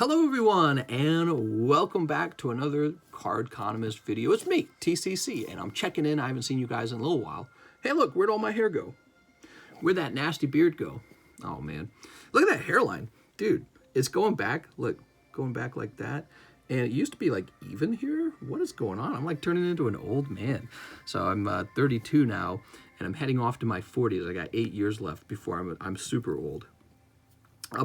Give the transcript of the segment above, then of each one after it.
Hello everyone, and welcome back to another Cardconomist video. It's me, TCC, and I'm checking in. I haven't seen you guys in a little while. Hey look, where'd all my hair go? Where'd that nasty beard go? Oh man, look at that hairline. Dude, it's going back, look, going back like that. And it used to be like even here. What is going on? I'm like turning into an old man. So I'm 32 now, and I'm heading off to my 40s. I got 8 years left before I'm super old.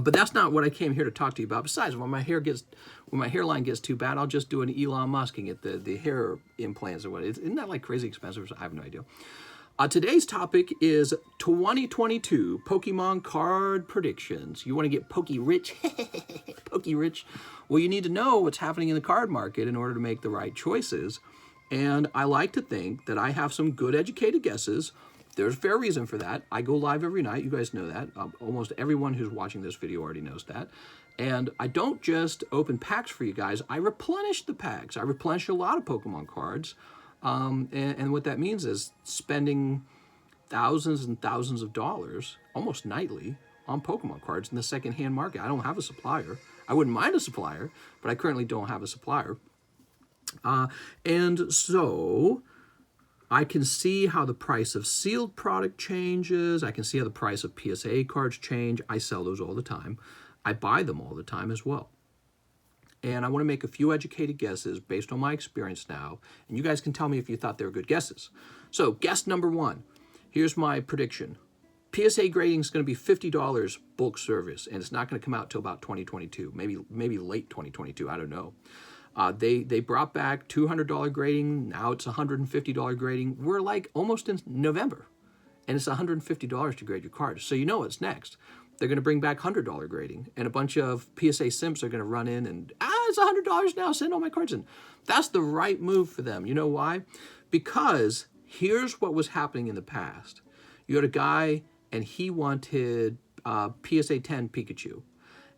But that's not what I came here to talk to you about. Besides, when my hairline gets too bad, I'll just do an Elon Musk and get the hair implants or what. Isn't that like crazy expensive? I have no idea. Today's topic is 2022 Pokemon card predictions. You want to get Poke rich? Poke rich? Well, you need to know what's happening in the card market in order to make the right choices. And I like to think that I have some good educated guesses. There's a fair reason for that. I go live every night. You guys know that. Almost everyone who's watching this video already knows that. And I don't just open packs for you guys. I replenish the packs. I replenish a lot of Pokemon cards. And what that means is spending thousands and thousands of dollars almost nightly on Pokemon cards in the secondhand market. I don't have a supplier. I wouldn't mind a supplier, but I currently don't have a supplier. And so I can see how the price of sealed product changes. I can see how the price of PSA cards change. I sell those all the time. I buy them all the time as well. And I want to make a few educated guesses based on my experience now. And you guys can tell me if you thought they were good guesses. So guess number one. Here's my prediction. PSA grading is going to be $50 bulk service. And it's not going to come out till about 2022. Maybe late 2022. I don't know. They brought back $200 grading. Now it's $150 grading. We're like almost in November, and it's $150 to grade your card. So you know what's next. They're going to bring back $100 grading, and a bunch of PSA simps are going to run in and, it's $100 now, send all my cards in. That's the right move for them. You know why? Because here's what was happening in the past. You had a guy, and he wanted PSA 10 Pikachu,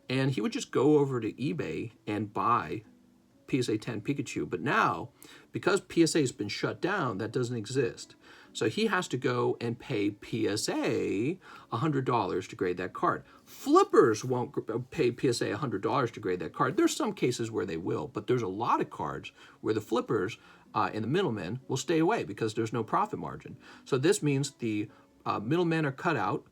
and he would just go over to eBay and buy PSA 10 Pikachu. But now, because PSA has been shut down, that doesn't exist. So he has to go and pay PSA $100 to grade that card. Flippers won't pay PSA $100 to grade that card. There's some cases where they will, but there's a lot of cards where the flippers and the middlemen will stay away because there's no profit margin. So this means the middlemen are cut out.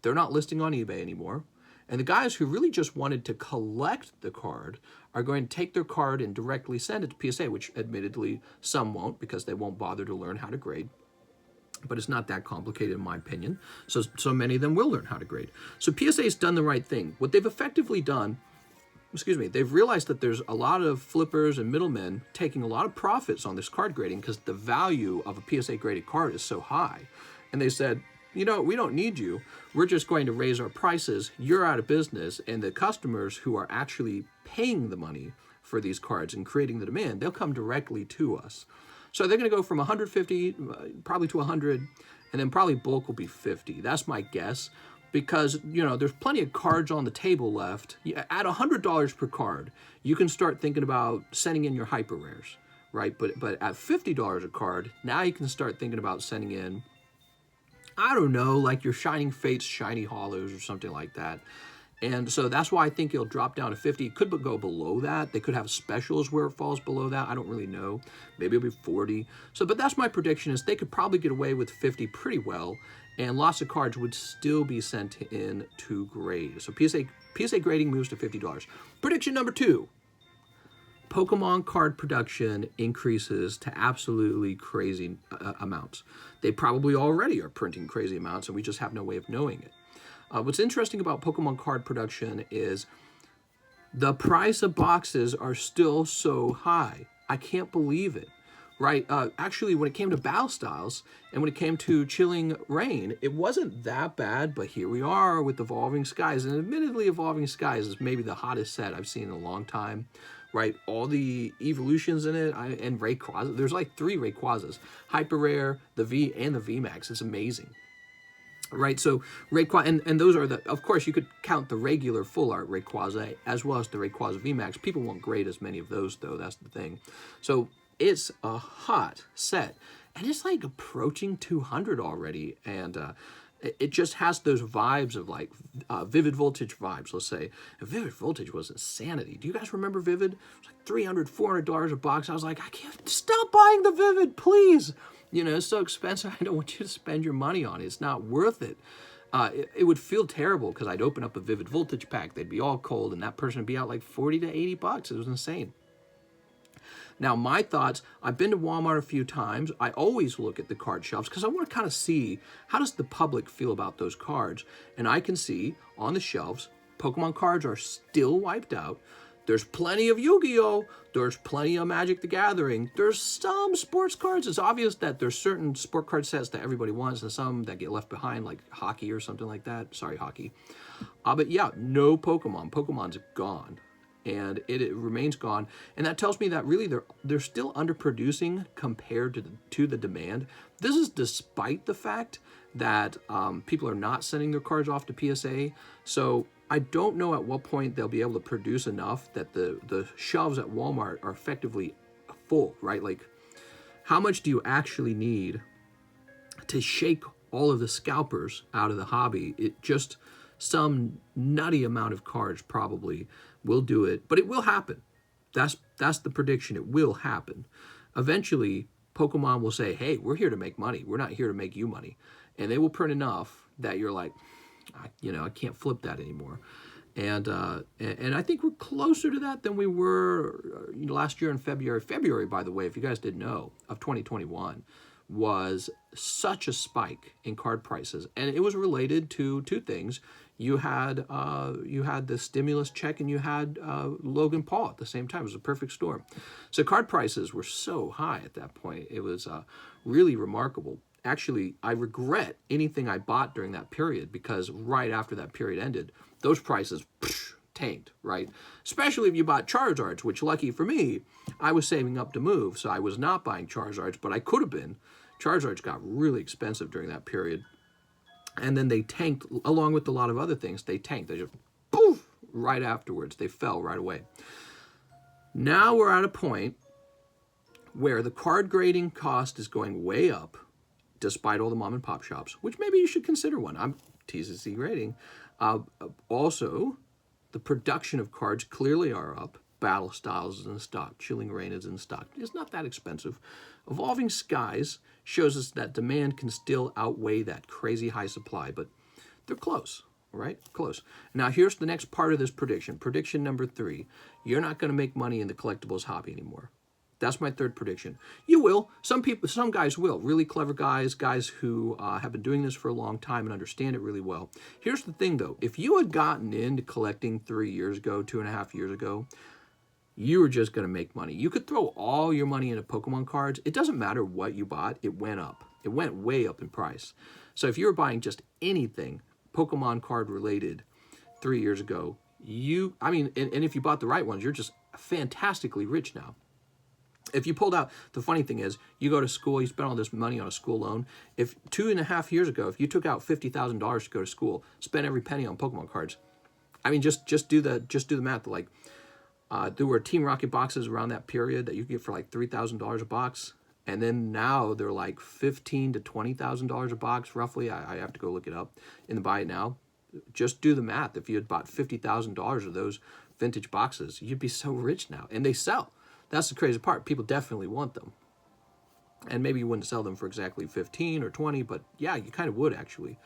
They're not listing on eBay anymore. And the guys who really just wanted to collect the card are going to take their card and directly send it to PSA, which admittedly some won't because they won't bother to learn how to grade. But it's not that complicated in my opinion. So many of them will learn how to grade. So PSA's done the right thing. What they've effectively done, they've realized that there's a lot of flippers and middlemen taking a lot of profits on this card grading because the value of a PSA graded card is so high. And they said, you know, we don't need you. We're just going to raise our prices. You're out of business. And the customers who are actually paying the money for these cards and creating the demand, they'll come directly to us. So they're going to go from 150 probably to 100, and then probably bulk will be 50. That's my guess because, you know, there's plenty of cards on the table left. At $100 per card, you can start thinking about sending in your hyper rares, right? But at $50 a card, now you can start thinking about sending in, I don't know, like your Shining Fates, Shiny Hollows or something like that. And so that's why I think it'll drop down to 50. It could go below that. They could have specials where it falls below that. I don't really know. Maybe it'll be 40. So, but that's my prediction is they could probably get away with 50 pretty well. And lots of cards would still be sent in to grade. So PSA grading moves to $50. Prediction number two. Pokemon card production increases to absolutely crazy amounts. They probably already are printing crazy amounts, and we just have no way of knowing it. What's interesting about Pokemon card production is the price of boxes are still so high. I can't believe it, right? Actually, when it came to Battle Styles and when it came to Chilling Reign, it wasn't that bad, but here we are with Evolving Skies. And admittedly, Evolving Skies is maybe the hottest set I've seen in a long time. Right, all the evolutions in it, and Rayquaza. There's like 3 Rayquazas. Hyper Rare, the V, and the VMAX. It's amazing. Right, so Rayquaza, and those are of course, you could count the regular full art Rayquaza as well as the Rayquaza VMAX. People won't grade as many of those, though. That's the thing. So it's a hot set. And it's like approaching 200 already. And It just has those vibes of like Vivid Voltage vibes, let's say. And Vivid Voltage was insanity. Do you guys remember Vivid? It was like $300, $400 a box. I was like, I can't, stop buying the Vivid, please. You know, it's so expensive. I don't want you to spend your money on it. It's not worth it. It would feel terrible because I'd open up a Vivid Voltage pack. They'd be all cold, and that person would be out like 40 to 80 bucks. It was insane. Now, my thoughts, I've been to Walmart a few times. I always look at the card shelves because I want to kind of see how does the public feel about those cards. And I can see on the shelves, Pokemon cards are still wiped out. There's plenty of Yu-Gi-Oh! There's plenty of Magic the Gathering. There's some sports cards. It's obvious that there's certain sport card sets that everybody wants and some that get left behind, like hockey or something like that. Sorry, hockey. But yeah, no Pokemon. Pokemon's gone. And it remains gone, and that tells me that really they're still underproducing compared to the demand. This is despite the fact that people are not sending their cards off to PSA. So I don't know at what point they'll be able to produce enough that the shelves at Walmart are effectively full, right? Like, how much do you actually need to shake all of the scalpers out of the hobby? It just some nutty amount of cards probably will do it, but it will happen. That's the prediction. It will happen. Eventually, Pokemon will say, hey, we're here to make money. We're not here to make you money. And they will print enough that you're like, I can't flip that anymore. And I think we're closer to that than we were last year in February. February, by the way, if you guys didn't know, of 2021 was such a spike in card prices. And it was related to two things. You had the stimulus check and you had Logan Paul at the same time. It was a perfect storm. So card prices were so high at that point. It was really remarkable. Actually, I regret anything I bought during that period because right after that period ended, those prices tanked, right? Especially if you bought Charizards, which lucky for me, I was saving up to move. So I was not buying Charizards, but I could have been. Charizards got really expensive during that period. And then they tanked, along with a lot of other things, they tanked. They just, poof, right afterwards. They fell right away. Now we're at a point where the card grading cost is going way up, despite all the mom and pop shops, which maybe you should consider one. I'm TCC grading. Also, the production of cards clearly are up. Battle Styles is in stock. Chilling Reign is in stock. It's not that expensive. Evolving Skies shows us that demand can still outweigh that crazy high supply, but they're close, right? Close. Now, here's the next part of this prediction. Prediction number 3. You're not going to make money in the collectibles hobby anymore. That's my third prediction. You will. Some guys will. Really clever guys who have been doing this for a long time and understand it really well. Here's the thing, though. If you had gotten into collecting 3 years ago, 2.5 years ago, you were just going to make money. You could throw all your money into Pokemon cards. It doesn't matter what you bought. It went up. It went way up in price. So if you were buying just anything Pokemon card related 3 years ago, and if you bought the right ones, you're just fantastically rich now. If you pulled out, the funny thing is, you go to school, you spend all this money on a school loan. If 2.5 years ago, if you took out $50,000 to go to school, spend every penny on Pokemon cards, just do the math. Like, there were Team Rocket boxes around that period that you could get for like $3,000 a box, and then now they're like $15,000 to $20,000 a box, roughly. I have to go look it up in the Buy It Now. Just do the math. If you had bought $50,000 of those vintage boxes, you'd be so rich now, and they sell. That's the crazy part. People definitely want them. And maybe you wouldn't sell them for exactly 15 or 20, but yeah, you kind of would actually.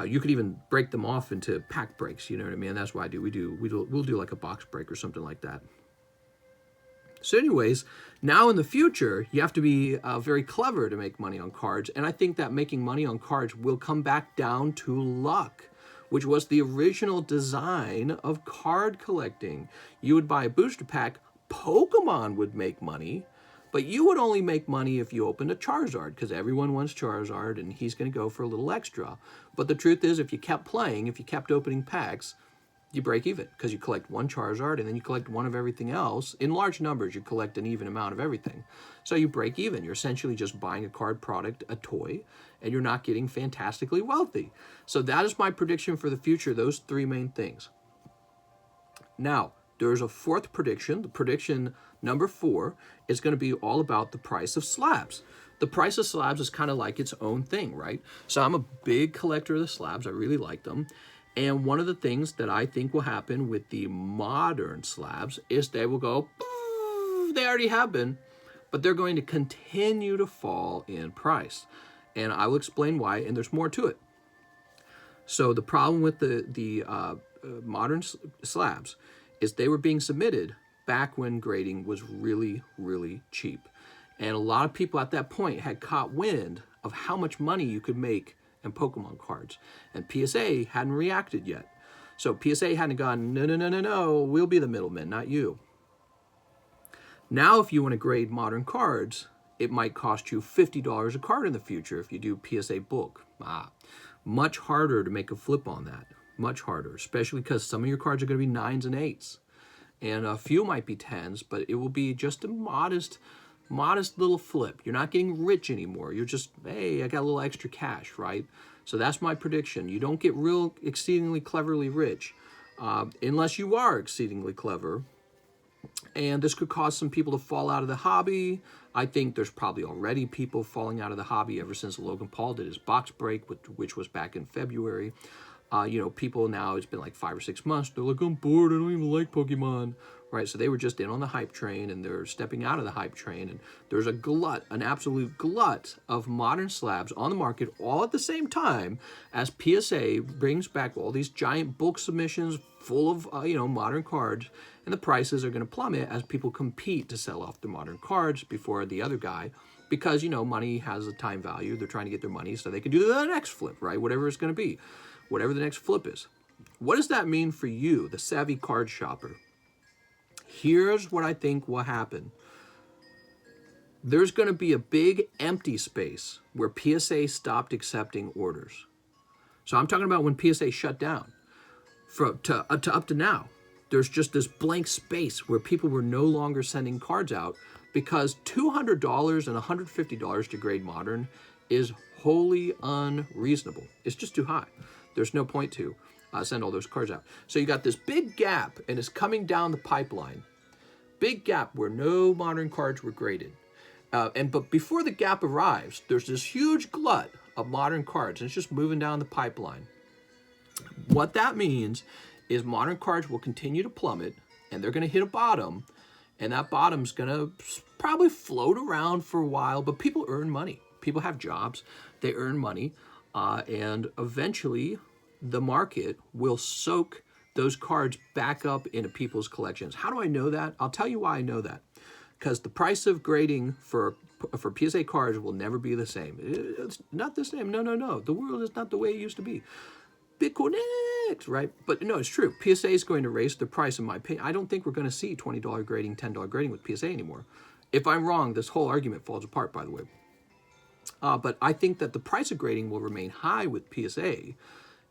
You could even break them off into pack breaks, you know what I mean? That's what I do. We'll do like a box break or something like that. So anyways, now in the future, you have to be very clever to make money on cards. And I think that making money on cards will come back down to luck, which was the original design of card collecting. You would buy a booster pack, Pokemon would make money, but you would only make money if you opened a Charizard, because everyone wants Charizard, and he's going to go for a little extra. But the truth is, if you kept playing, if you kept opening packs, you break even, because you collect one Charizard, and then you collect one of everything else. In large numbers, you collect an even amount of everything. So you break even. You're essentially just buying a card product, a toy, and you're not getting fantastically wealthy. So that is my prediction for the future, those 3 main things. Now, there's a fourth prediction. The prediction number 4 is going to be all about the price of slabs. The price of slabs is kind of like its own thing, right? So I'm a big collector of the slabs. I really like them. And one of the things that I think will happen with the modern slabs is they will go, they already have been, but they're going to continue to fall in price. And I will explain why, and there's more to it. So the problem with the modern slabs is they were being submitted back when grading was really, really cheap. And a lot of people at that point had caught wind of how much money you could make in Pokemon cards. And PSA hadn't reacted yet. So PSA hadn't gone, no, we'll be the middleman, not you. Now, if you want to grade modern cards, it might cost you $50 a card in the future if you do PSA bulk. Much harder to make a flip on that. Much harder, especially because some of your cards are going to be 9s and 8s. And a few might be 10s, but it will be just a modest little flip. You're not getting rich anymore. You're just, hey, I got a little extra cash, right? So that's my prediction. You don't get real exceedingly cleverly rich unless you are exceedingly clever. And this could cause some people to fall out of the hobby. I think there's probably already people falling out of the hobby ever since Logan Paul did his box break, which was back in February. People now, it's been like 5 or 6 months. They're like, I'm bored. I don't even like Pokemon. Right? So they were just in on the hype train, and they're stepping out of the hype train. And there's an absolute glut of modern slabs on the market all at the same time as PSA brings back all these giant bulk submissions full of, modern cards. And the prices are going to plummet as people compete to sell off their modern cards before the other guy. Because, money has a time value. They're trying to get their money so they can do the next flip, right? Whatever it's going to be. Whatever the next flip is. What does that mean for you, the savvy card shopper? Here's what I think will happen. There's going to be a big empty space where PSA stopped accepting orders. So I'm talking about when PSA shut down. Up to now, there's just this blank space where people were no longer sending cards out because $200 and $150 to grade modern is wholly unreasonable. It's just too high. There's no point to send all those cards out. So you got this big gap, and it's coming down the pipeline. Big gap where no modern cards were graded. But before the gap arrives, there's this huge glut of modern cards, and it's just moving down the pipeline. What that means is modern cards will continue to plummet, and they're going to hit a bottom, and that bottom's going to probably float around for a while, but people earn money. People have jobs. They earn money. And eventually, the market will soak those cards back up into people's collections. How do I know that? I'll tell you why I know that. Because the price of grading for PSA cards will never be the same. It's not the same. No. The world is not the way it used to be. Bitcoin next, right? But no, it's true. PSA is going to raise the price, in my opinion. I don't think we're going to see $20 grading, $10 grading with PSA anymore. If I'm wrong, this whole argument falls apart, by the way. But I think that the price of grading will remain high with PSA,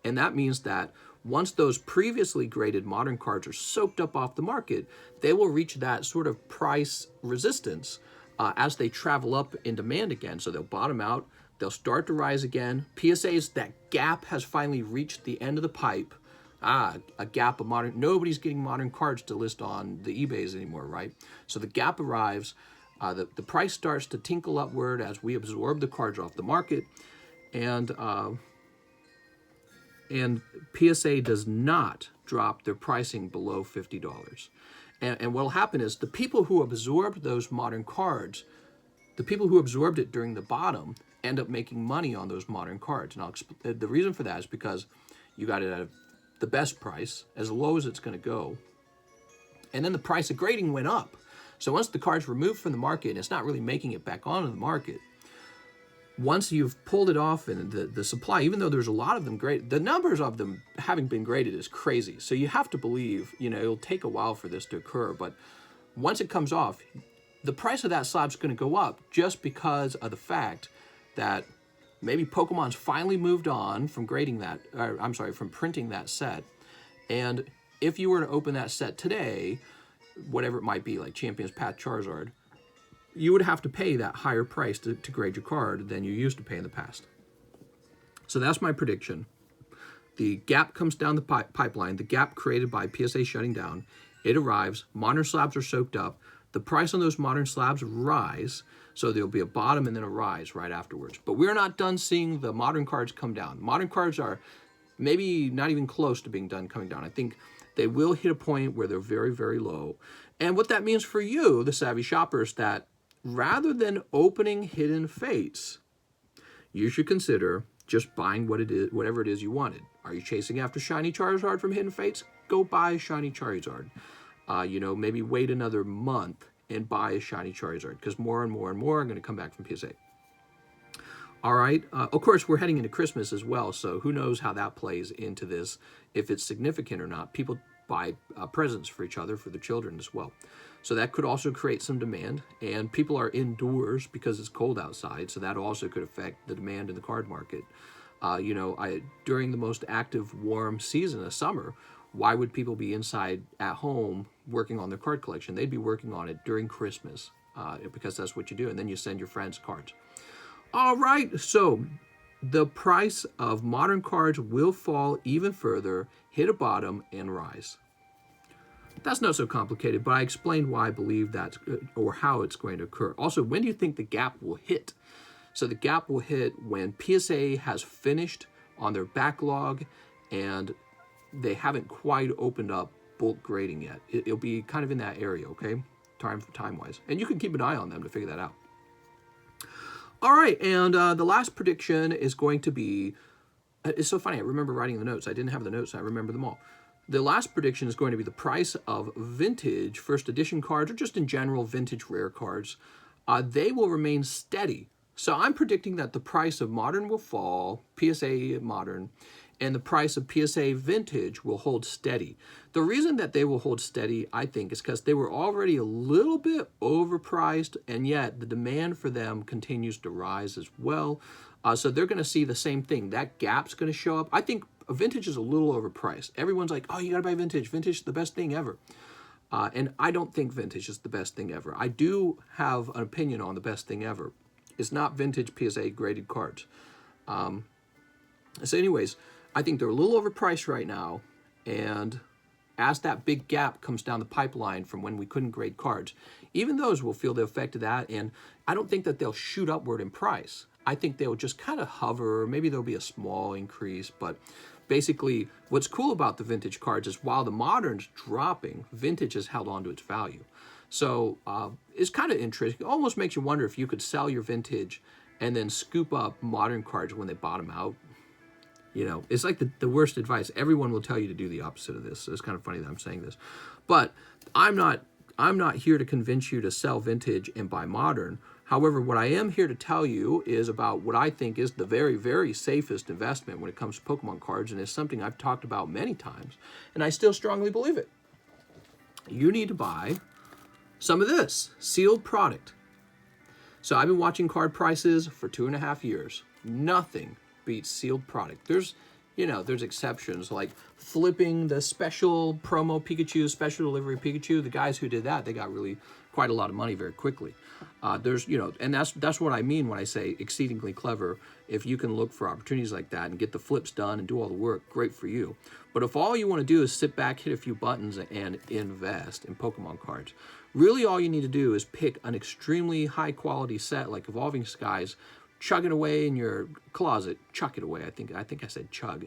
and that means that once those previously graded modern cards are soaked up off the market, they will reach that sort of price resistance as they travel up in demand again. So they'll bottom out, they'll start to rise again. PSA's that gap has finally reached the end of the pipe. A gap of modern, nobody's getting modern cards to list on the eBays anymore, right? So the gap arrives. The price starts to tinkle upward as we absorb the cards off the market, and PSA does not drop their pricing below $50. And what will happen is the people who absorbed those modern cards, the people who absorbed it during the bottom, end up making money on those modern cards. And the reason for that is because you got it at the best price, as low as it's going to go, and then the price of grading went up. So once the card's removed from the market, and it's not really making it back onto the market, once you've pulled it off and the supply, even though there's a lot of them graded, the numbers of them having been graded is crazy. So you have to believe, it'll take a while for this to occur. But once it comes off, the price of that slab's going to go up just because of the fact that maybe Pokemon's finally moved on from from printing that set. And if you were to open that set today, whatever it might be, like Champion's Path Charizard, you would have to pay that higher price to grade your card than you used to pay in the past. So that's my prediction. The gap comes down the pipeline, the gap created by PSA shutting down, It arrives, modern slabs are soaked up, the price on those modern slabs rise, so there'll be a bottom and then a rise right afterwards. But we're not done seeing the modern cards come down. Modern cards are maybe not even close to being done coming down. I think they will hit a point where they're very, very low. And what that means for you, the savvy shoppers, that rather than opening hidden fates, you should consider just buying what it is, whatever it is you wanted. Are you chasing after shiny Charizard from Hidden Fates? Go buy a shiny Charizard. Maybe wait another month and buy a shiny Charizard, because more and more and more are going to come back from PSA. All right. Of course, we're heading into Christmas as well, so who knows how that plays into this, if it's significant or not. People buy presents for each other, for the children as well. So that could also create some demand, and people are indoors because it's cold outside, so that also could affect the demand in the card market. During the most active warm season of summer, why would people be inside at home working on their card collection? They'd be working on it during Christmas, because that's what you do, and then you send your friends cards. All right, so the price of modern cards will fall even further, hit a bottom, and rise. That's not so complicated, but I explained why I believe that, or how it's going to occur. Also, when do you think the gap will hit? So the gap will hit when PSA has finished on their backlog and they haven't quite opened up bulk grading yet. It'll be kind of in that area, okay, time-wise. And you can keep an eye on them to figure that out. All right, and the last prediction is going to be, it's so funny, I remember writing the notes. I didn't have the notes, I remember them all. The last prediction is going to be the price of vintage first edition cards, or just in general vintage rare cards. They will remain steady. So I'm predicting that the price of modern will fall, PSA modern, and the price of PSA vintage will hold steady. The reason that they will hold steady, I think, is because they were already a little bit overpriced, and yet the demand for them continues to rise as well. So they're going to see the same thing. That gap's going to show up. I think vintage is a little overpriced. Everyone's like, oh, you got to buy vintage. Vintage is the best thing ever. And I don't think vintage is the best thing ever. I do have an opinion on the best thing ever. It's not vintage PSA graded cards. So anyways, I think they're a little overpriced right now, and as that big gap comes down the pipeline from when we couldn't grade cards, even those will feel the effect of that, and I don't think that they'll shoot upward in price. I think they'll just kind of hover. Maybe there'll be a small increase, but basically what's cool about the vintage cards is while the modern's dropping, vintage has held on to its value. So it's kind of interesting. It almost makes you wonder if you could sell your vintage and then scoop up modern cards when they bottom out. It's like the worst advice. Everyone will tell you to do the opposite of this. So it's kind of funny that I'm saying this. But I'm not here to convince you to sell vintage and buy modern. However, what I am here to tell you is about what I think is the very, very safest investment when it comes to Pokemon cards, and it's something I've talked about many times, and I still strongly believe it. You need to buy some of this sealed product. So I've been watching card prices for 2.5 years. Nothing beats sealed product. There's exceptions like flipping the special promo Pikachu, special delivery Pikachu. The guys who did that, they got really quite a lot of money very quickly. And that's what I mean when I say exceedingly clever. If you can look for opportunities like that and get the flips done and do all the work, great for you. But if all you want to do is sit back, hit a few buttons, and invest in Pokemon cards, really all you need to do is pick an extremely high quality set like Evolving Skies, chug it away in your closet, chuck it away. I think I said chug.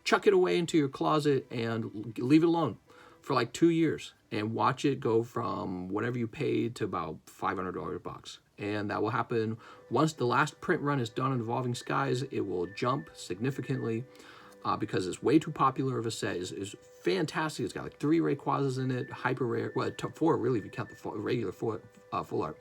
Chuck it away into your closet and leave it alone for like 2 years and watch it go from whatever you paid to about $500 a box. And that will happen once the last print run is done on Evolving Skies. It will jump significantly because it's way too popular of a set. It's fantastic. It's got like 3 Rayquazas in it, hyper rare, 4 really if you count the regular full art.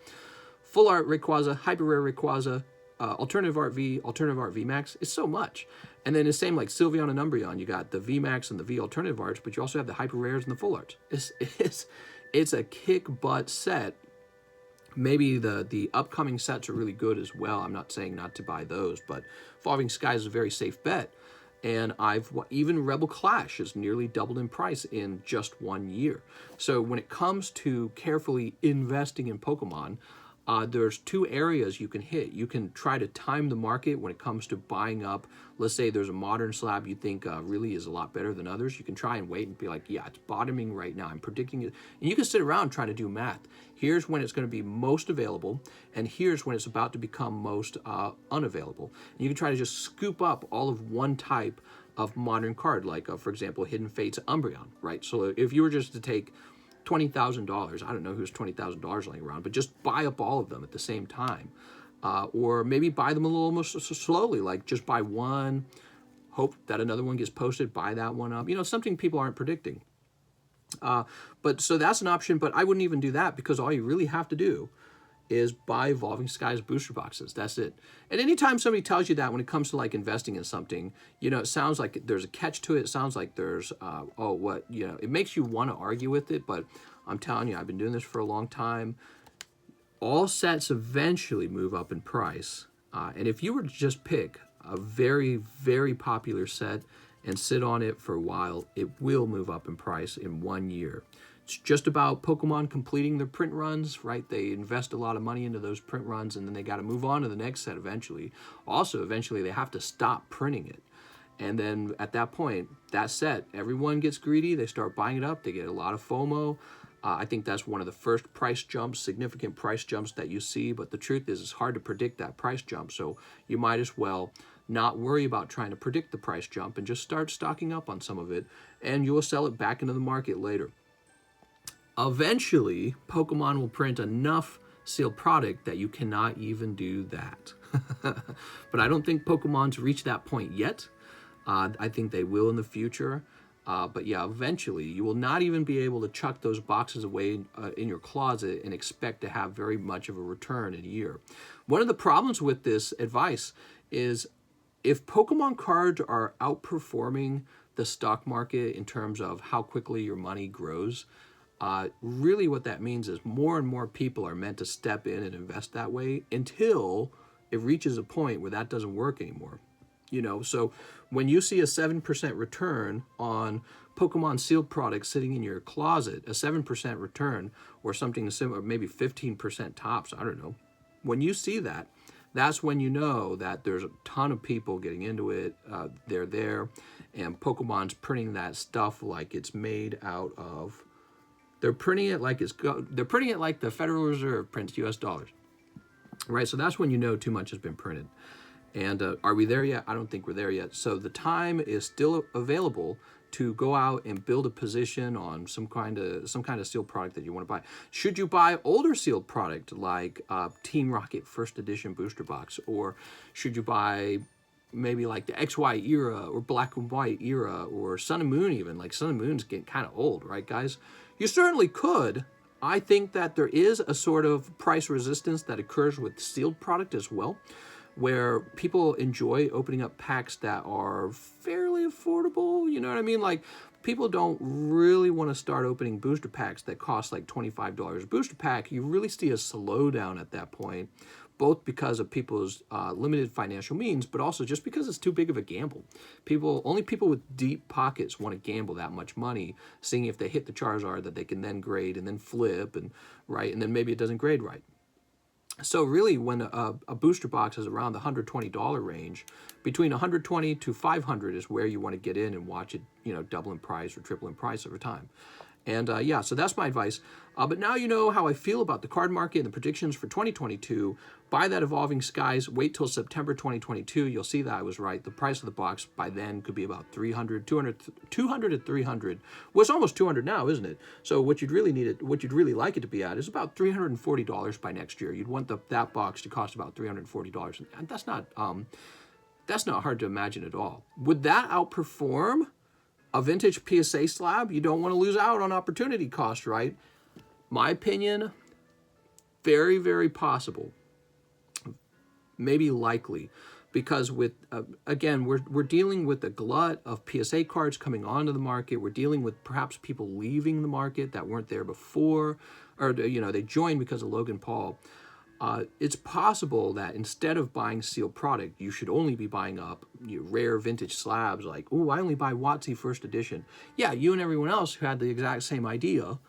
Full art Rayquaza, hyper rare Rayquaza, alternative art V, alternative art V Max. It's so much. And then the same like Sylveon and Umbreon, you got the V Max and the V alternative arts, but you also have the hyper rares and the full arts. It's a kick butt set. Maybe the upcoming sets are really good as well. I'm not saying not to buy those, but Evolving Skies is a very safe bet. And even Rebel Clash has nearly doubled in price in just 1 year. So when it comes to carefully investing in Pokemon, there's two areas you can hit. You can try to time the market when it comes to buying up. Let's say there's a modern slab you think really is a lot better than others. You can try and wait and be like, yeah, it's bottoming right now. I'm predicting it. And you can sit around trying to do math. Here's when it's going to be most available, and here's when it's about to become most unavailable. And you can try to just scoop up all of one type of modern card, like, for example, Hidden Fates Umbreon, right? So if you were just to take $20,000. I don't know who's $20,000 laying around, but just buy up all of them at the same time. Or maybe buy them a little more slowly, like just buy one, hope that another one gets posted, buy that one up. Something people aren't predicting. But so that's an option, but I wouldn't even do that because all you really have to do is buy Evolving Skies booster boxes. That's it. And anytime somebody tells you that when it comes to like investing in something, it sounds like there's a catch to it. It sounds like there's, it makes you want to argue with it. But I'm telling you, I've been doing this for a long time. All sets eventually move up in price. And if you were to just pick a very, very popular set and sit on it for a while, it will move up in price in 1 year. It's just about Pokemon completing their print runs, right? They invest a lot of money into those print runs, and then they got to move on to the next set eventually. Also, eventually, they have to stop printing it. And then at that point, that set, everyone gets greedy. They start buying it up. They get a lot of FOMO. I think that's one of the first price jumps, significant price jumps that you see. But the truth is, it's hard to predict that price jump. So you might as well not worry about trying to predict the price jump and just start stocking up on some of it. And you will sell it back into the market later. Eventually, Pokemon will print enough sealed product that you cannot even do that. But I don't think Pokemon's reached that point yet. I think they will in the future. But yeah, eventually, you will not even be able to chuck those boxes away in your closet and expect to have very much of a return in a year. One of the problems with this advice is if Pokemon cards are outperforming the stock market in terms of how quickly your money grows, really what that means is more and more people are meant to step in and invest that way until it reaches a point where that doesn't work anymore. So when you see a 7% return on Pokemon sealed products sitting in your closet, a 7% return or something similar, maybe 15% tops, I don't know. When you see that, that's when you know that there's a ton of people getting into it. They're there, and Pokemon's printing that stuff like it's made out of. They're printing it like the Federal Reserve prints U.S. dollars, right? So that's when you know too much has been printed. And are we there yet? I don't think we're there yet. So the time is still available to go out and build a position on some kind of sealed product that you want to buy. Should you buy older sealed product like Team Rocket First Edition booster box, or should you buy maybe like the XY era or Black and White era or Sun and Moon even? Like Sun and Moon's getting kind of old, right, guys? You certainly could. I think that there is a sort of price resistance that occurs with sealed product as well, where people enjoy opening up packs that are fairly affordable. You know what I mean? Like, people don't really want to start opening booster packs that cost like $25 a booster pack. You really see a slowdown at that point, both because of people's limited financial means, but also just because it's too big of a gamble. Only people with deep pockets want to gamble that much money, seeing if they hit the Charizard that they can then grade and then flip, and then maybe it doesn't grade right. So really, when a booster box is around the $120 range, between $120 to $500 is where you want to get in and watch it, double in price or triple in price over time. And so that's my advice. But now you know how I feel about the card market and the predictions for 2022. Buy that Evolving Skies. Wait till September 2022. You'll see that I was right. The price of the box by then could be about $200 to $300. Well, it's almost $200 now, isn't it? So what you'd really like it to be at is about $340 by next year. You'd want that box to cost about $340, and that's not hard to imagine at all. Would that outperform a vintage PSA slab? You don't want to lose out on opportunity cost, right? My opinion, very, very possible. Maybe likely. Because with, again, we're dealing with a glut of PSA cards coming onto the market. We're dealing with perhaps people leaving the market that weren't there before, or, they joined because of Logan Paul. It's possible that instead of buying sealed product, you should only be buying up rare vintage slabs like, I only buy WotC First Edition. Yeah, you and everyone else who had the exact same idea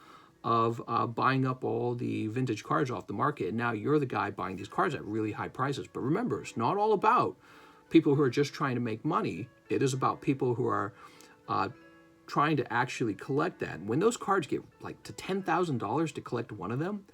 of buying up all the vintage cards off the market, and now you're the guy buying these cards at really high prices. But remember, it's not all about people who are just trying to make money. It is about people who are trying to actually collect that. And when those cards get like to $10,000 to collect one of them,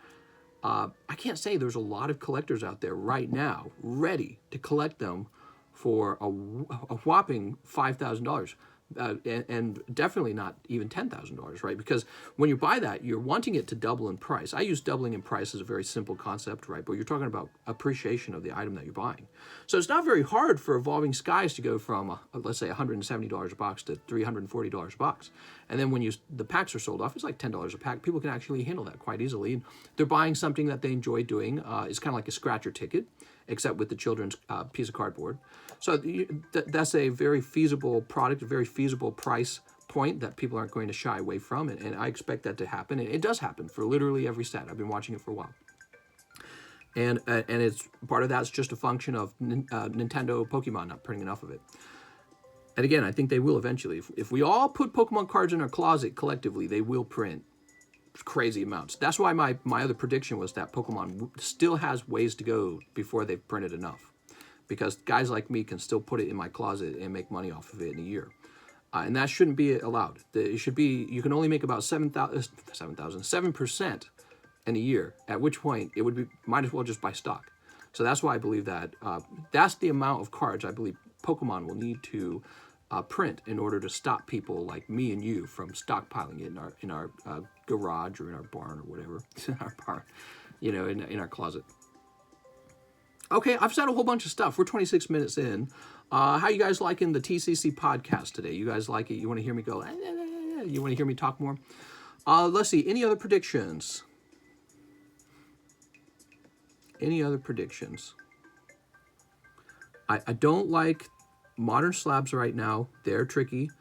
I can't say there's a lot of collectors out there right now ready to collect them for a whopping $5,000. And definitely not even $10,000, right? Because when you buy that, you're wanting it to double in price. I use doubling in price as a very simple concept, right? But you're talking about appreciation of the item that you're buying. So it's not very hard for Evolving Skies to go from, let's say, $170 a box to $340 a box. And then when the packs are sold off, it's like $10 a pack. People can actually handle that quite easily. And they're buying something that they enjoy doing. It's kind of like a scratcher ticket, except with the children's piece of cardboard. So that's a very feasible product, a very feasible price point that people aren't going to shy away from. And I expect that to happen. And it does happen for literally every set. I've been watching it for a while. And it's part of that's just a function of Nintendo Pokemon not printing enough of it. And again, I think they will eventually. If we all put Pokemon cards in our closet collectively, they will print crazy amounts. That's why my other prediction was that Pokemon still has ways to go before they've printed enough. Because guys like me can still put it in my closet and make money off of it in a year. And that shouldn't be allowed. It should be, you can only make about 7% in a year, at which point it would be, might as well just buy stock. So that's why I believe that that's the amount of cards I believe Pokemon will need to print in order to stop people like me and you from stockpiling it in our garage or in our barn or whatever, in our barn, in our closet. Okay, I've said a whole bunch of stuff. We're 26 minutes in. How you guys liking the TCC podcast today? You guys like it? You want to hear me go? You want to hear me talk more? Let's see. Any other predictions? Any other predictions? I don't like modern slabs right now. They're tricky.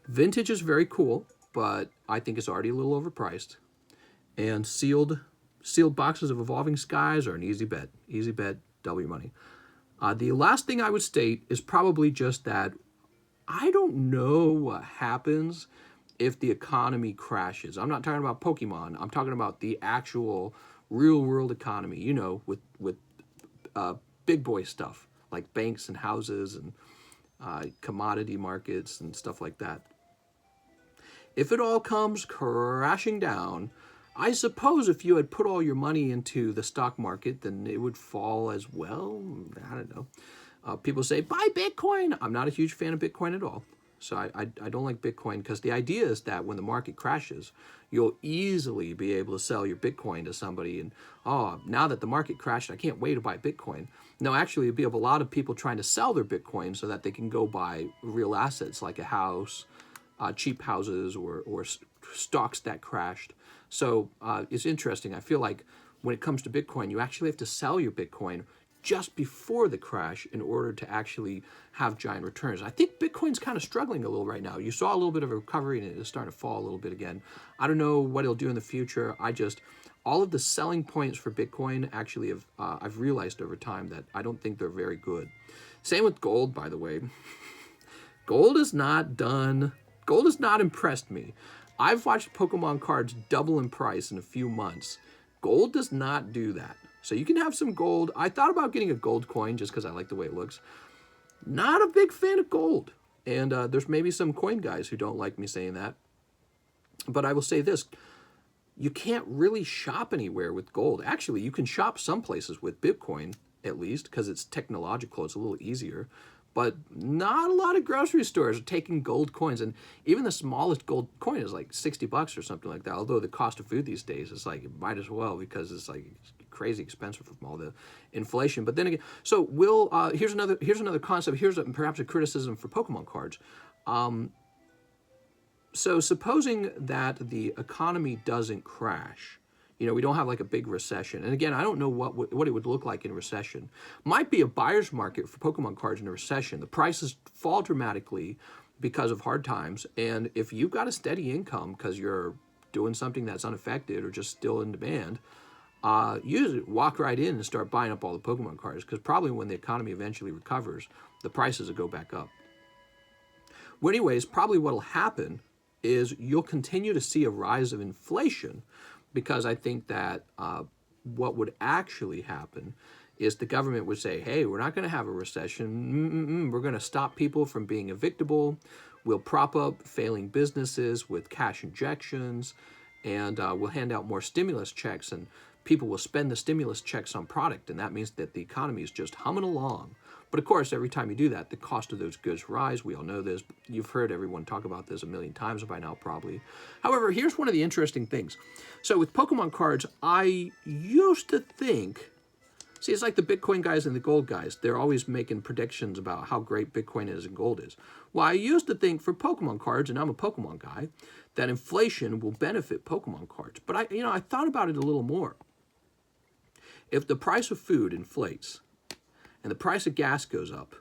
Vintage is very cool, but I think it's already a little overpriced. And sealed boxes of Evolving Skies are an easy bet. Easy bet, double your money. The last thing I would state is probably just that I don't know what happens if the economy crashes. I'm not talking about Pokemon. I'm talking about the actual real world economy, with big boy stuff like banks and houses and commodity markets and stuff like that. If it all comes crashing down, I suppose if you had put all your money into the stock market, then it would fall as well. I don't know. People say, buy Bitcoin. I'm not a huge fan of Bitcoin at all. So I don't like Bitcoin because the idea is that when the market crashes, you'll easily be able to sell your Bitcoin to somebody. And, now that the market crashed, I can't wait to buy Bitcoin. No, actually, it'd be a lot of people trying to sell their Bitcoin so that they can go buy real assets like a house, cheap houses, or stocks that crashed. So it's interesting. I feel like when it comes to Bitcoin, you actually have to sell your Bitcoin just before the crash in order to actually have giant returns. I think Bitcoin's kind of struggling a little right now. You saw a little bit of a recovery and it is starting to fall a little bit again. I don't know what it'll do in the future. All of the selling points for Bitcoin actually I've realized over time that I don't think they're very good. Same with gold, by the way. Gold has not impressed me. I've watched Pokemon cards double in price in a few months. Gold does not do that. So you can have some gold. I thought about getting a gold coin just because I like the way it looks. Not a big fan of gold. And there's maybe some coin guys who don't like me saying that. But I will say this. You can't really shop anywhere with gold. Actually, you can shop some places with Bitcoin, at least, because it's technological. It's a little easier. But not a lot of grocery stores are taking gold coins. And even the smallest gold coin is like $60 or something like that. Although the cost of food these days is like, it might as well, because it's like crazy expensive from all the inflation. But then again, so here's another concept. Here's perhaps a criticism for Pokemon cards. So supposing that the economy doesn't crash, we don't have like a big recession. And again, I don't know what it would look like in a recession. Might be a buyer's market for Pokemon cards in a recession. The prices fall dramatically because of hard times. And if you've got a steady income because you're doing something that's unaffected or just still in demand, you walk right in and start buying up all the Pokemon cards, because probably when the economy eventually recovers, the prices will go back up. Well, anyways, probably what will happen is you'll continue to see a rise of inflation, because I think that what would actually happen is the government would say, hey, we're not going to have a recession. We're going to stop people from being evictable. We'll prop up failing businesses with cash injections, and we'll hand out more stimulus checks, and people will spend the stimulus checks on product, and that means that the economy is just humming along. But of course, every time you do that, the cost of those goods rise. We all know this. You've heard everyone talk about this a million times by now, probably. However, here's one of the interesting things. So with Pokemon cards, I used to think, see, it's like the Bitcoin guys and the gold guys. They're always making predictions about how great Bitcoin is and gold is. Well, I used to think for Pokemon cards, and I'm a Pokemon guy, that inflation will benefit Pokemon cards. But I thought about it a little more. If the price of food inflates, and the price of gas goes up,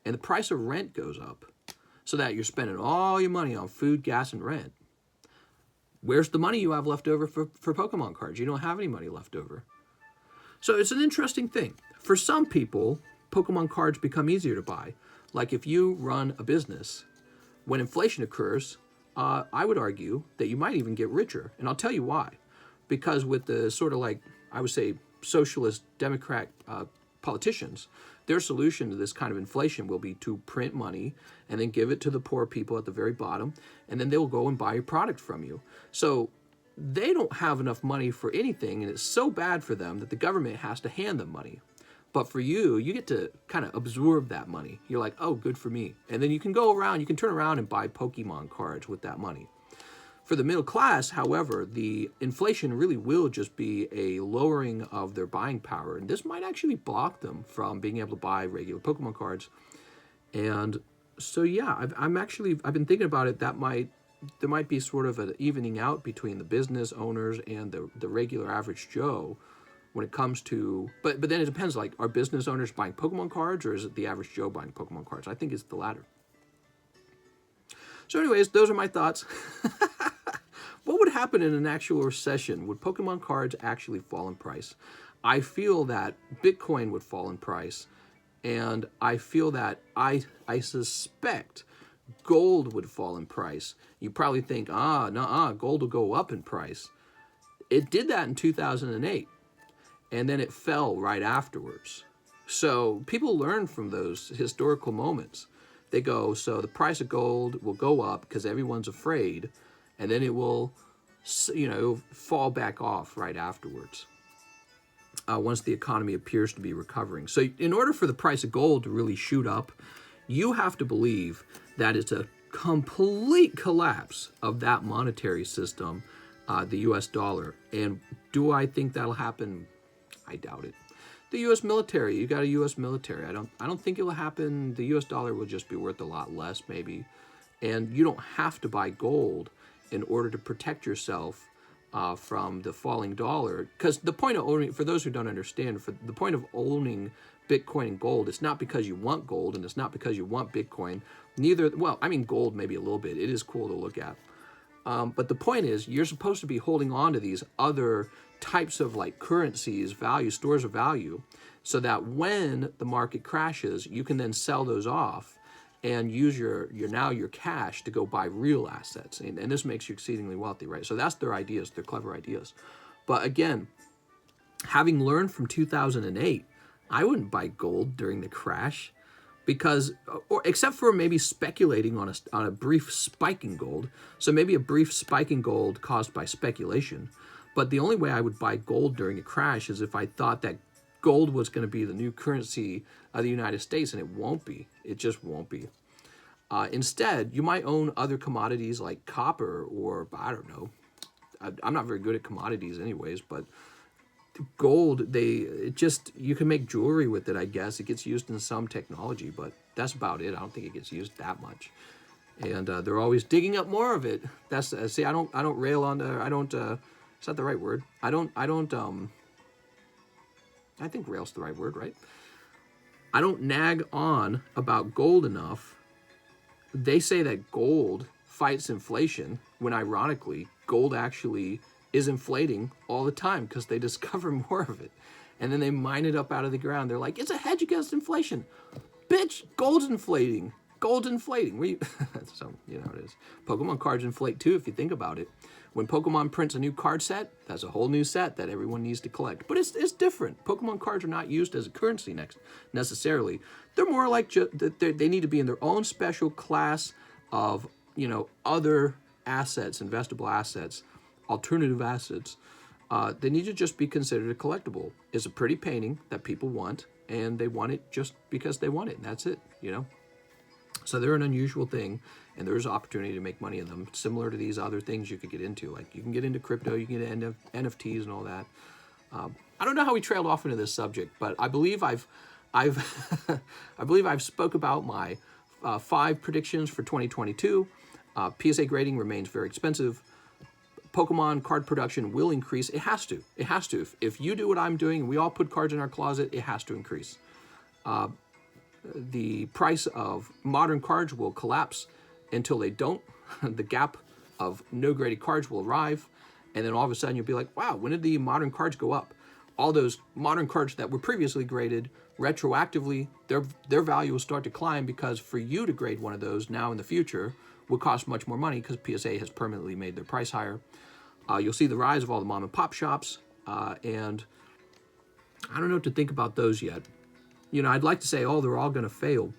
and the price of rent goes up, so that you're spending all your money on food, gas, and rent, where's the money you have left over for Pokemon cards? You don't have any money left over. So it's an interesting thing. For some people, Pokemon cards become easier to buy. Like if you run a business, when inflation occurs, I would argue that you might even get richer. And I'll tell you why. Because with the sort of like, I would say, socialist Democrat politicians, their solution to this kind of inflation will be to print money and then give it to the poor people at the very bottom, and then they'll go and buy a product from you. So they don't have enough money for anything, and it's so bad for them that the government has to hand them money. But for you, you get to kind of absorb that money. You're like, oh, good for me. And then you can go around, you can turn around and buy Pokemon cards with that money. For the middle class, however, the inflation really will just be a lowering of their buying power. And this might actually block them from being able to buy regular Pokemon cards. And so, yeah, I've been thinking about it. There might be sort of an evening out between the business owners and the regular average Joe when it comes to, but then it depends, like, are business owners buying Pokemon cards, or is it the average Joe buying Pokemon cards? I think it's the latter. So anyways, those are my thoughts. What would happen in an actual recession? Would Pokemon cards actually fall in price? I feel that Bitcoin would fall in price, and I feel that I suspect gold would fall in price. You probably think, gold will go up in price. It did that in 2008, and then it fell right afterwards. So people learn from those historical moments. They go, so the price of gold will go up because everyone's afraid, and then it will, fall back off right afterwards once the economy appears to be recovering. So in order for the price of gold to really shoot up, you have to believe that it's a complete collapse of that monetary system, the U.S. dollar. And do I think that'll happen? I doubt it. The U.S. military, you got a U.S. military. I don't think it will happen. The U.S. dollar will just be worth a lot less, maybe. And you don't have to buy gold in order to protect yourself from the falling dollar. Because the point of owning, for those who don't understand, the point of owning Bitcoin and gold, it's not because you want gold, and it's not because you want Bitcoin. Gold maybe a little bit. It is cool to look at. But the point is, you're supposed to be holding on to these other types of like currencies, stores of value, so that when the market crashes, you can then sell those off and use your cash to go buy real assets. And this makes you exceedingly wealthy, right? So that's their ideas. They're clever ideas. But again, having learned from 2008, I wouldn't buy gold during the crash, because, except for maybe speculating on a brief spike in gold. So maybe a brief spike in gold caused by speculation. But the only way I would buy gold during a crash is if I thought that gold was going to be the new currency of the United States, and it won't be. It just won't be. Instead, you might own other commodities like copper, or I don't know. I'm not very good at commodities anyways, but gold, you can make jewelry with it, I guess. It gets used in some technology, but that's about it. I don't think it gets used that much. And they're always digging up more of it. That's I don't rail on is that the right word? I think rail's the right word, right? I don't nag on about gold enough. They say that gold fights inflation, when ironically, gold actually is inflating all the time because they discover more of it. And then they mine it up out of the ground. They're like, it's a hedge against inflation. Bitch, gold's inflating. Gold's inflating. So, you know, it is. Pokemon cards inflate too, if you think about it. When Pokemon prints a new card set, that's a whole new set that everyone needs to collect. But it's different. Pokemon cards are not used as a currency necessarily. They're more like they need to be in their own special class of, you know, other assets, investable assets, alternative assets. They need to just be considered a collectible. It's a pretty painting that people want, and they want it just because they want it, and that's it, you know? So they're an unusual thing, and there's opportunity to make money in them, similar to these other things you could get into. Like, you can get into crypto, you can get into NFTs and all that. I don't know how we trailed off into this subject, but I believe I've I believe I've spoke about my 5 predictions for 2022. PSA grading remains very expensive. Pokemon card production will increase. It has to. It has to. If you do what I'm doing and we all put cards in our closet, it has to increase. The price of modern cards will collapse until they don't. The gap of no graded cards will arrive, and then all of a sudden you'll be like, wow, when did the modern cards go up? All those modern cards that were previously graded, retroactively, their value will start to climb, because for you to grade one of those now in the future would cost much more money, because PSA has permanently made their price higher. You'll see the rise of all the mom and pop shops, and I don't know what to think about those yet. You know, I'd like to say, oh, they're all going to fail.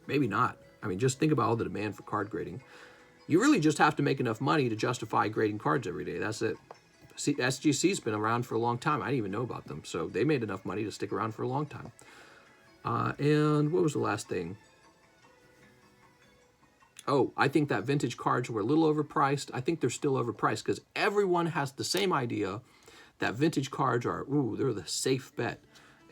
Maybe not. I mean, just think about all the demand for card grading. You really just have to make enough money to justify grading cards every day. That's it. See, SGC's been around for a long time. I didn't even know about them. So they made enough money to stick around for a long time. And what was the last thing? Oh, I think that vintage cards were a little overpriced. I think they're still overpriced because everyone has the same idea that vintage cards are, ooh, they're the safe bet.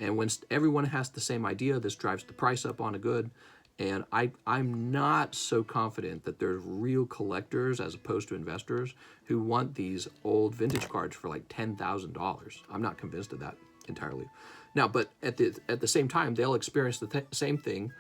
And when everyone has the same idea, this drives the price up on a good. And I'm not so confident that there's real collectors as opposed to investors who want these old vintage cards for like $10,000. I'm not convinced of that entirely. Now, but at the same time, they'll experience the same thing.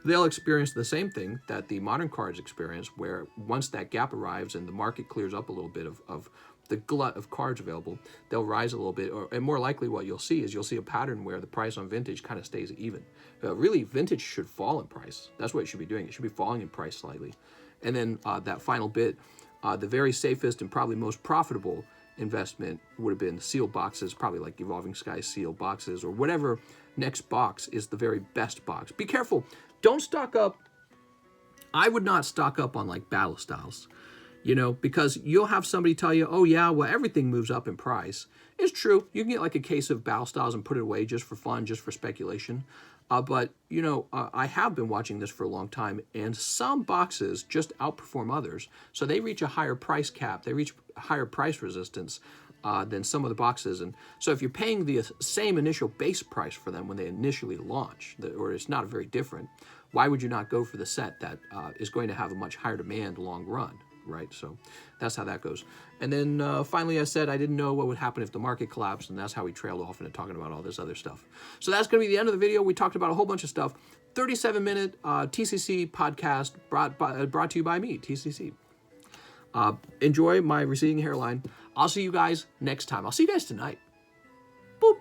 They'll experience the same thing that the modern cards experience, where once that gap arrives and the market clears up a little bit of the glut of cards available, they'll rise a little bit. And more likely what you'll see is you'll see a pattern where the price on vintage kind of stays even. Really, vintage should fall in price. That's what it should be doing. It should be falling in price slightly. And then that final bit, the very safest and probably most profitable investment would have been sealed boxes, probably like Evolving Skies sealed boxes, or whatever next box is the very best box. Be careful. Don't stock up. I would not stock up on like battle styles, you know, because you'll have somebody tell you, oh yeah, well, everything moves up in price. It's true. You can get like a case of battle styles and put it away just for fun, just for speculation. But, you know, I have been watching this for a long time, and some boxes just outperform others. So they reach a higher price cap. They reach higher price resistance than some of the boxes. And so if you're paying the same initial base price for them when they initially launch, or it's not very different, why would you not go for the set that is going to have a much higher demand long run, right? So that's how that goes. And then finally, I said I didn't know what would happen if the market collapsed, and that's how we trailed off into talking about all this other stuff. So that's going to be the end of the video. We talked about a whole bunch of stuff. 37-minute TCC podcast brought to you by me, TCC. Enjoy my receding hairline. I'll see you guys next time. I'll see you guys tonight. Boop.